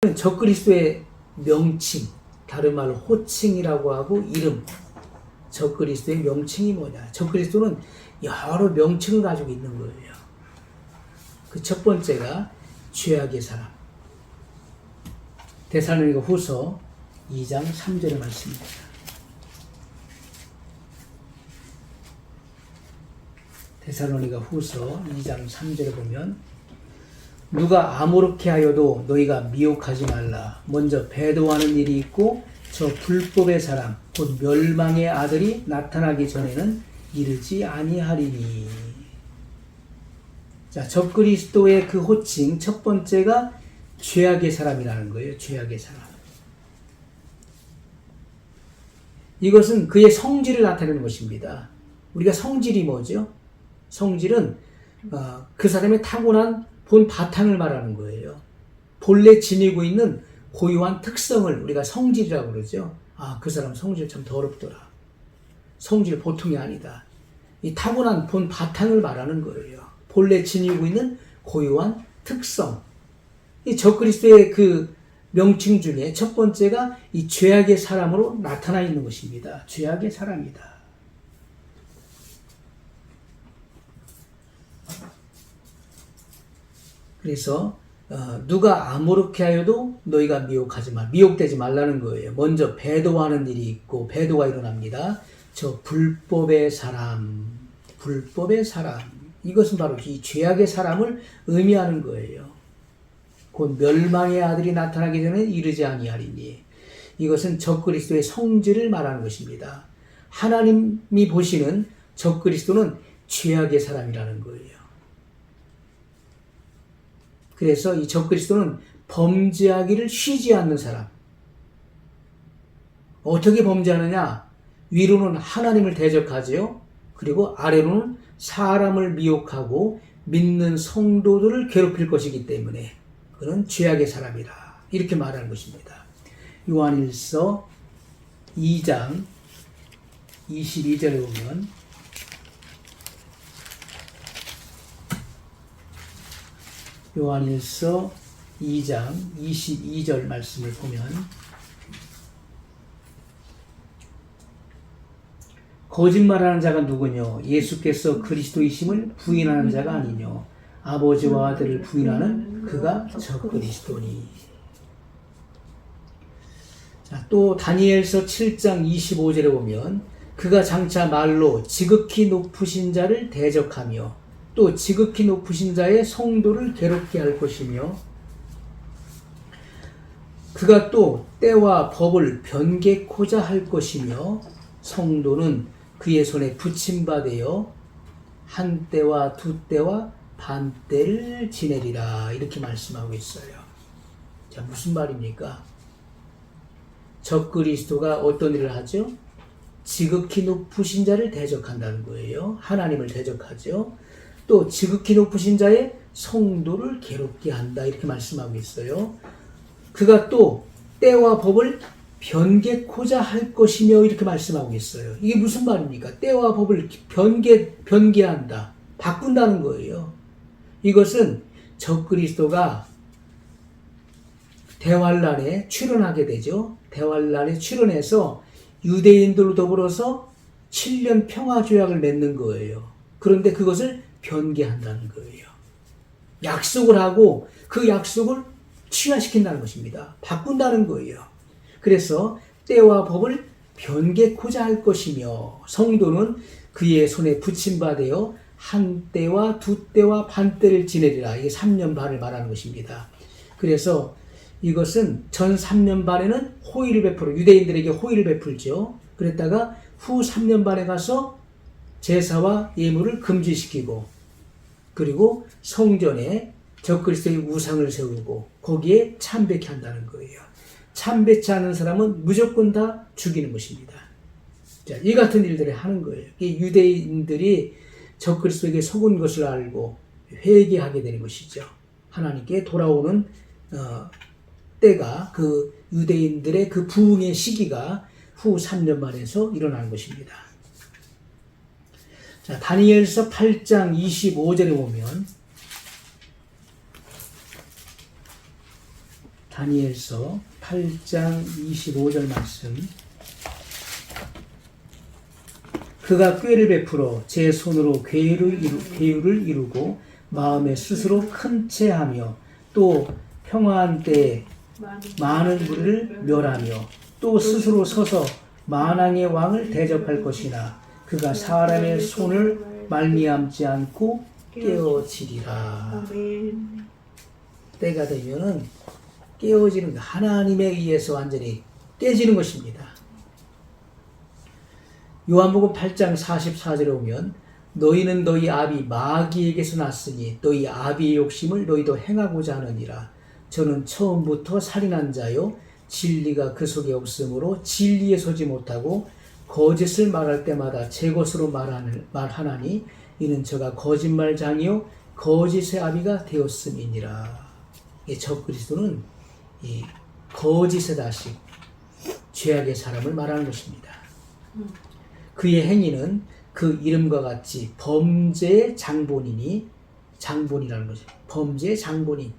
적그리스도의 명칭, 다른 말로 호칭이라고 하고 이름. 적그리스도의 명칭이 뭐냐? 적그리스도는 여러 명칭을 가지고 있는 거예요. 그 첫 번째가 죄악의 사람. 데살로니가 후서 2장 3절의 말씀입니다. 데살로니가 후서 2장 3절에 보면 누가 아무렇게 하여도 너희가 미혹하지 말라. 먼저 배도하는 일이 있고 저 불법의 사람 곧 멸망의 아들이 나타나기 전에는 이르지 아니하리니. 자, 적그리스도의 그 호칭 첫 번째가 죄악의 사람이라는 거예요. 죄악의 사람. 이것은 그의 성질을 나타내는 것입니다. 우리가 성질이 뭐죠? 성질은 그 사람의 타고난 본 바탕을 말하는 거예요. 본래 지니고 있는 고유한 특성을 우리가 성질이라고 그러죠. 아, 그 사람 성질 참 더럽더라. 성질 보통이 아니다. 이 타고난 본 바탕을 말하는 거예요. 본래 지니고 있는 고유한 특성. 이 적그리스도의 그 명칭 중에 첫 번째가 이 죄악의 사람으로 나타나 있는 것입니다. 죄악의 사람이다. 그래서 누가 아무렇게 하여도 너희가 미혹하지 말, 미혹되지 말라는 거예요. 먼저 배도하는 일이 있고 배도가 일어납니다. 저 불법의 사람, 불법의 사람. 이것은 바로 이 죄악의 사람을 의미하는 거예요. 곧 멸망의 아들이 나타나기 전에 이르지 아니하리니. 이것은 적그리스도의 성질을 말하는 것입니다. 하나님이 보시는 적그리스도는 죄악의 사람이라는 거예요. 그래서 이 적그리스도는 범죄하기를 쉬지 않는 사람. 어떻게 범죄하느냐? 위로는 하나님을 대적하지요. 그리고 아래로는 사람을 미혹하고 믿는 성도들을 괴롭힐 것이기 때문에 그는 죄악의 사람이라. 이렇게 말하는 것입니다. 요한일서 2장 22절에 보면 요한일서 2장 22절 말씀을 보면 거짓말하는 자가 누구뇨? 예수께서 그리스도이심을 부인하는 자가 아니뇨? 아버지와 아들을 부인하는 그가 적그리스도니. 자, 또 다니엘서 7장 25절에 보면 그가 장차 말로 지극히 높으신 자를 대적하며 또 지극히 높으신 자의 성도를 괴롭게 할 것이며 그가 또 때와 법을 변개코자 할 것이며 성도는 그의 손에 붙임받되어 한 때와 두 때와 반 때를 지내리라. 이렇게 말씀하고 있어요. 자, 무슨 말입니까? 적그리스도가 어떤 일을 하죠? 지극히 높으신 자를 대적한다는 거예요. 하나님을 대적하죠. 또 지극히 높으신 자의 성도를 괴롭게 한다. 이렇게 말씀하고 있어요. 그가 또 때와 법을 변개코자 할 것이며 이렇게 말씀하고 있어요. 이게 무슨 말입니까? 때와 법을 변개한다. 바꾼다는 거예요. 이것은 적그리스도가 대환란에 출현하게 되죠. 대환란에 출현해서 유대인들로 더불어서 7년 평화조약을 맺는 거예요. 그런데 그것을 변개한다는 거예요. 약속을 하고 그 약속을 취하시킨다는 것입니다. 바꾼다는 거예요. 그래서 때와 법을 변개코자 할 것이며 성도는 그의 손에 붙임받되어 한 때와 두 때와 반 때를 지내리라. 이게 3년 반을 말하는 것입니다. 그래서 이것은 전 3년 반에는 호의를 베풀어 유대인들에게 호의를 베풀죠. 그랬다가 후 3년 반에 가서 제사와 예물을 금지시키고 그리고 성전에 적그리스도의 우상을 세우고 거기에 참배케 한다는 거예요. 참배치 않은 사람은 무조건 다 죽이는 것입니다. 자, 이 같은 일들을 하는 거예요. 이 유대인들이 적그리스도에게 속은 것을 알고 회개하게 되는 것이죠. 하나님께 돌아오는 때가 그 유대인들의 그 부흥의 시기가 후 3년 만에서 일어나는 것입니다. 자, 다니엘서 8장 25절에 보면 다니엘서 8장 25절 말씀. 그가 꾀를 베풀어 제 손으로 괴유를 이루고 마음에 스스로 큰 채하며 또 평화한 때에 많은 무리를 멸하며 또 스스로 서서 만왕의 왕을 대접할 것이나 그가 사람의 손을 말미암지 않고 깨어지리라. 때가 되면은 깨어지는 하나님에 의해서 완전히 깨지는 것입니다. 요한복음 8장 44절에 오면 너희는 너희 아비 마귀에게서 났으니 너희 아비의 욕심을 너희도 행하고자 하느니라. 저는 처음부터 살인한 자요 진리가 그 속에 없으므로 진리에 서지 못하고 거짓을 말할 때마다 제 것으로 말하나니 이는 저가 거짓말장이요 거짓의 아비가 되었음이니라. 적그리스도는 이 거짓의 자식, 죄악의 사람을 말하는 것입니다. 그의 행위는 그 이름과 같이 범죄의 장본이니, 장본이라는 거죠. 범죄의 장본인.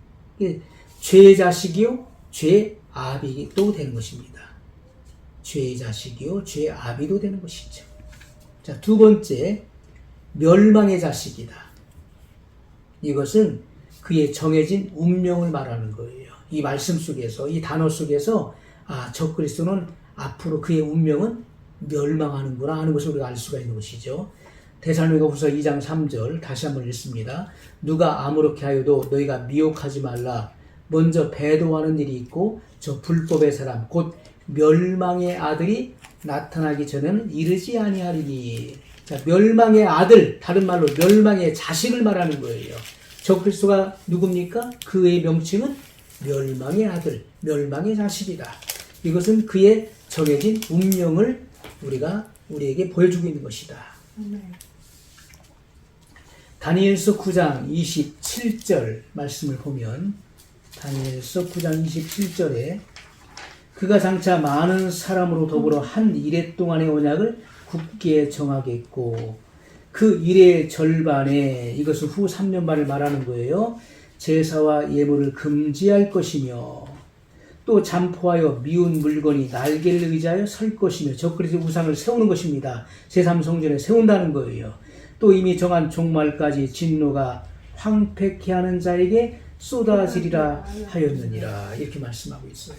죄의 자식이요, 죄의 아비도 되는 것입니다. 죄의 자식이요, 죄의 아비도 되는 것이죠. 자, 두 번째, 멸망의 자식이다. 이것은 그의 정해진 운명을 말하는 거예요. 이 말씀 속에서, 이 단어 속에서, 적그리스도는 앞으로 그의 운명은 멸망하는구나 하는 것을 우리가 알 수가 있는 것이죠. 데살로니가후서 2장 3절 다시 한번 읽습니다. 누가 아무렇게 하여도 너희가 미혹하지 말라. 먼저 배도하는 일이 있고 저 불법의 사람 곧 멸망의 아들이 나타나기 전에는 이르지 아니하리니. 자, 멸망의 아들, 다른 말로 멸망의 자식을 말하는 거예요. 적그리스도가 누굽니까? 그의 명칭은 멸망의 아들, 멸망의 자식이다. 이것은 그의 정해진 운명을 우리에게 보여주고 있는 것이다. 다니엘서 9장 27절 말씀을 보면 다니엘서 9장 27절에 그가 장차 많은 사람으로 더불어 한 이레 동안의 언약을 굳게 정하겠고 그 이레의 절반에 이것은 후 3년 반을 말하는 거예요. 제사와 예물을 금지할 것이며 또 잠포하여 미운 물건이 날개를 의지하여 설 것이며 적그리스도 우상을 세우는 것입니다. 제3성전에 세운다는 거예요. 또 이미 정한 종말까지 진노가 황폐케 하는 자에게 쏟아지리라 하였느니라. 이렇게 말씀하고 있어요.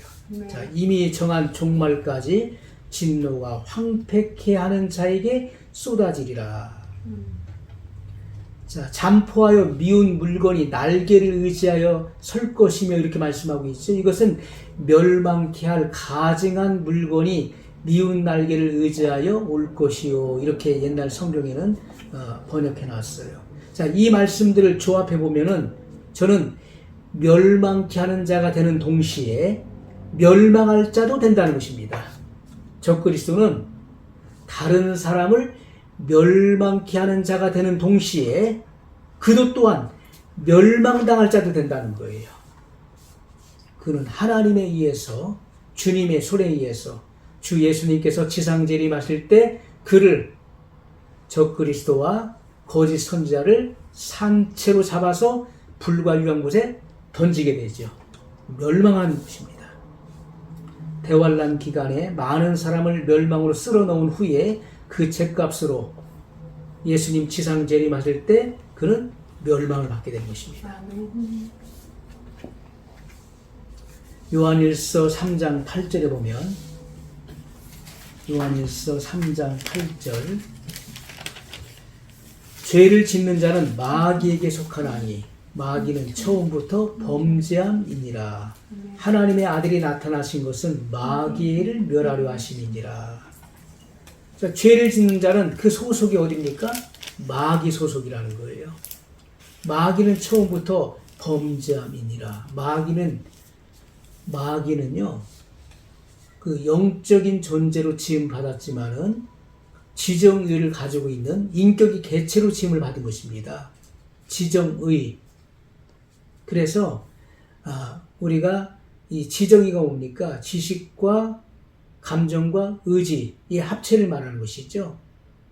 자, 이미 정한 종말까지 진노가 황폐케 하는 자에게 쏟아지리라. 자, 잠포하여 미운 물건이 날개를 의지하여 설 것이며 이렇게 말씀하고 있죠. 이것은 멸망케 할 가증한 물건이 미운 날개를 의지하여 올 것이요. 이렇게 옛날 성경에는 번역해 놨어요. 자, 이 말씀들을 조합해 보면은 저는 멸망케 하는 자가 되는 동시에 멸망할 자도 된다는 것입니다. 적그리스도는 다른 사람을 멸망케 하는 자가 되는 동시에 그도 또한 멸망당할 자도 된다는 거예요. 그는 하나님에 의해서 주님의 손에 의해서 주 예수님께서 지상 재림하실 때 그를 적그리스도와 거짓 선지자를 산채로 잡아서 불과 유한 곳에 던지게 되죠. 멸망하는 것입니다. 대환란 기간에 많은 사람을 멸망으로 쓸어넣은 후에 그 죗값으로 예수님 지상 재림하실 때 그는 멸망을 받게 된 것입니다. 요한일서 3장 8절에 보면 요한일서 3장 8절 죄를 짓는 자는 마귀에게 속하나니 마귀는 처음부터 범죄함이니라. 하나님의 아들이 나타나신 것은 마귀를 멸하려 하심이니라. 자, 죄를 짓는 자는 그 소속이 어디입니까? 마귀 소속이라는 거예요. 마귀는 처음부터 범죄함이니라. 마귀는요, 그 영적인 존재로 지음 받았지만은 지정의를 가지고 있는 인격이 개체로 지음을 받은 것입니다. 지정의. 그래서 우리가 이 지정의가 뭡니까? 지식과 감정과 의지, 이 합체를 말하는 것이죠.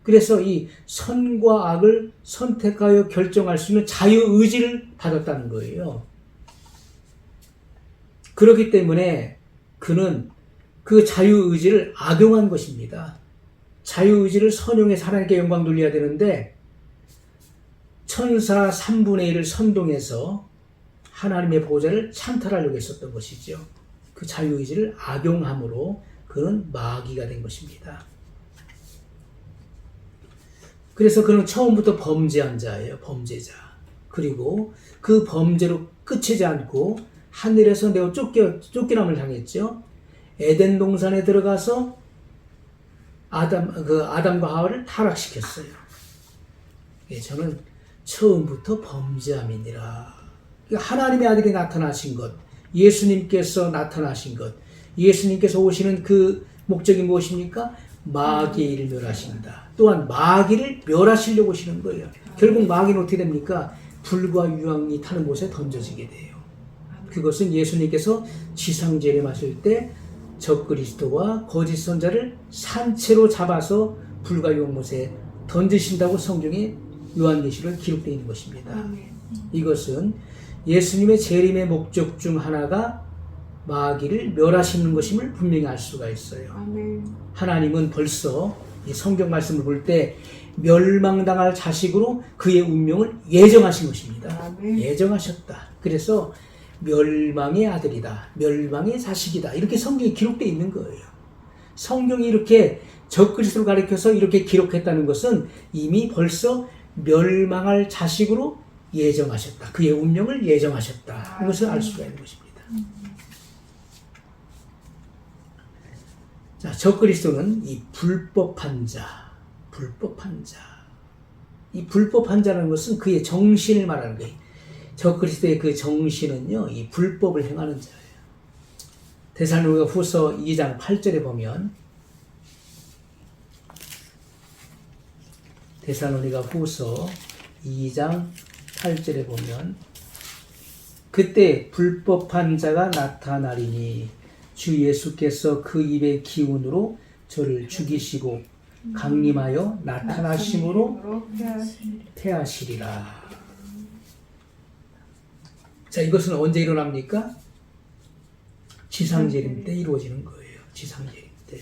그래서 이 선과 악을 선택하여 결정할 수 있는 자유의지를 받았다는 거예요. 그렇기 때문에 그는 그 자유의지를 악용한 것입니다. 자유의지를 선용해서 하나님께 영광 돌려야 되는데 천사 3분의 1을 선동해서 하나님의 보좌를 찬탈하려고 했었던 것이죠. 그 자유의지를 악용함으로 그는 마귀가 된 것입니다. 그래서 그는 처음부터 범죄한 자예요. 범죄자. 그리고 그 범죄로 끝이지 않고 하늘에서 매우 쫓겨남을 당했죠. 에덴 동산에 들어가서 아담과 하와를 타락시켰어요. 예, 저는 처음부터 범죄함이니라. 하나님의 아들이 나타나신 것, 예수님께서 나타나신 것, 예수님께서 오시는 그 목적이 무엇입니까? 마귀의 일을 멸하신다. 또한 마귀를 멸하시려고 오시는 거예요. 결국 마귀는 어떻게 됩니까? 불과 유황이 타는 곳에 던져지게 돼요. 그것은 예수님께서 지상 재림하실 때 적그리스도와 거짓 선자를 산채로 잡아서 불과 유황못에 던지신다고 성경에 요한계시록에 기록되어 있는 것입니다. 이것은 예수님의 재림의 목적 중 하나가 마귀를 멸하시는 것임을 분명히 알 수가 있어요. 하나님은 벌써 이 성경 말씀을 볼 때 멸망당할 자식으로 그의 운명을 예정하신 것입니다. 예정하셨다. 그래서 멸망의 아들이다. 멸망의 자식이다. 이렇게 성경에 기록되어 있는 거예요. 성경이 이렇게 적그리스도를 가리켜서 이렇게 기록했다는 것은 이미 벌써 멸망할 자식으로 예정하셨다. 그의 운명을 예정하셨다. 이것을 알 수가 있는 것입니다. 자, 적그리스도는 이 불법한 자. 이 불법한 자라는 것은 그의 정신을 말하는 거예요. 적그리스도의 그 정신은요, 이 불법을 행하는 자예요. 데살로니가 후서 2장 8절에 보면, 데살로니가 후서 2장 8절에 보면, 그때 불법한 자가 나타나리니 주 예수께서 그 입의 기운으로 저를 죽이시고 강림하여 나타나심으로 패하시리라. 자, 이것은 언제 일어납니까? 지상재림 때 이루어지는 거예요. 지상재림 때.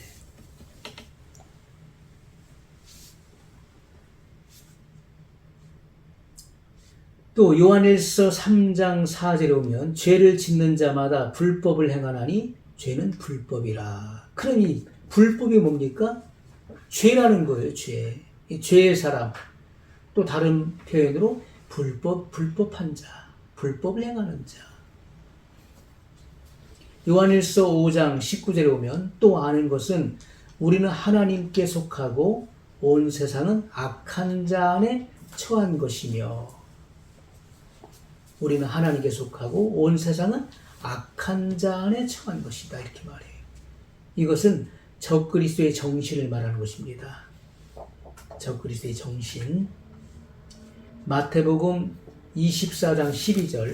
또 요한일서 3장 4절에 오면 죄를 짓는 자마다 불법을 행하나니 죄는 불법이라. 그러니 불법이 뭡니까? 죄라는 거예요. 죄. 죄의 사람. 또 다른 표현으로 불법한 자. 불법을 행하는 자. 요한일서 5장 19절에 오면 또 아는 것은 우리는 하나님께 속하고 온 세상은 악한 자 안에 처한 것이며, 우리는 하나님께 속하고 온 세상은 악한 자 안에 처한 것이다. 이렇게 말해요. 이것은 적그리스도의 정신을 말하는 것입니다. 적그리스도의 정신. 마태복음 24장 12절.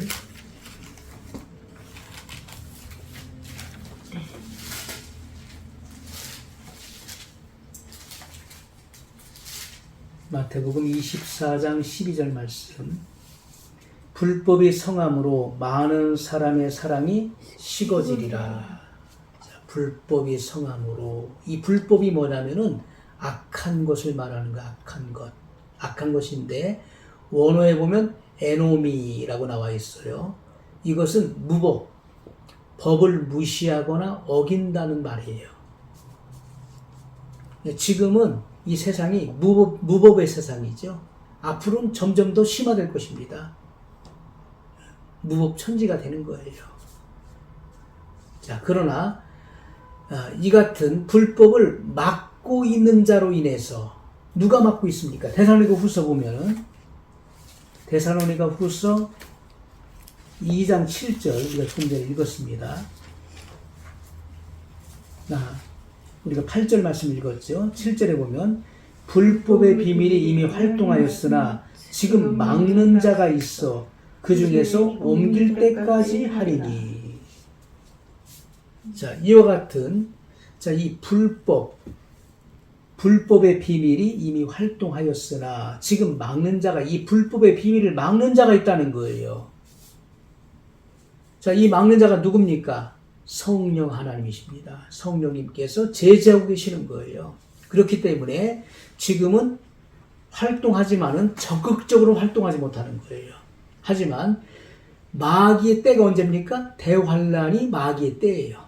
마태복음 24장 12절 말씀. 불법이 성함으로 많은 사람의 사랑이 식어지리라. 자, 불법이 성함으로. 이 불법이 뭐냐면은 악한 것을 말하는 거, 악한 것. 악한 것인데 원어에 보면 에노미라고 나와 있어요. 이것은 무법, 법을 무시하거나 어긴다는 말이에요. 지금은 이 세상이 무법의 세상이죠. 앞으로는 점점 더 심화될 것입니다. 무법 천지가 되는 거예요. 자, 그러나 이 같은 불법을 막고 있는 자로 인해서 누가 막고 있습니까? 데살로니가 후서 보면은 데살로니가 후서 2장 7절 우리가 조금 전에 읽었습니다. 우리가 8절 말씀 읽었죠. 7절에 보면 불법의 비밀이 이미 활동하였으나 지금 막는 자가 있어 그 중에서 옮길 때까지 하리니. 자, 이와 같은 이 불법의 비밀이 이미 활동하였으나 지금 막는 자가, 이 불법의 비밀을 막는 자가 있다는 거예요. 자, 이 막는 자가 누굽니까? 성령 하나님이십니다. 성령님께서 제지하고 계시는 거예요. 그렇기 때문에 지금은 활동하지만은 적극적으로 활동하지 못하는 거예요. 하지만 마귀의 때가 언제입니까? 대환란이 마귀의 때예요.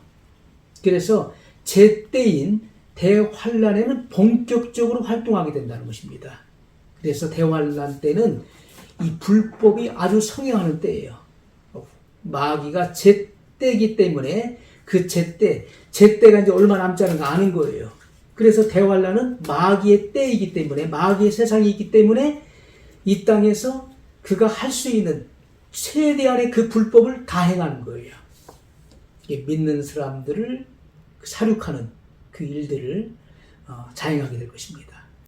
그래서 제 때인 대환란에는 본격적으로 활동하게 된다는 것입니다. 그래서 대환란 때는 이 불법이 아주 성행하는 때예요. 마귀가 제 때이기 때문에 그 제 때가 이제 얼마 남지 않은 거 아는 거예요. 그래서 대환란은 마귀의 때이기 때문에, 마귀의 세상이 있기 때문에 이 땅에서 그가 할 수 있는 최대한의 그 불법을 다 행하는 거예요. 믿는 사람들을 사륙하는 그 일들을 자행하게 될 것입니다.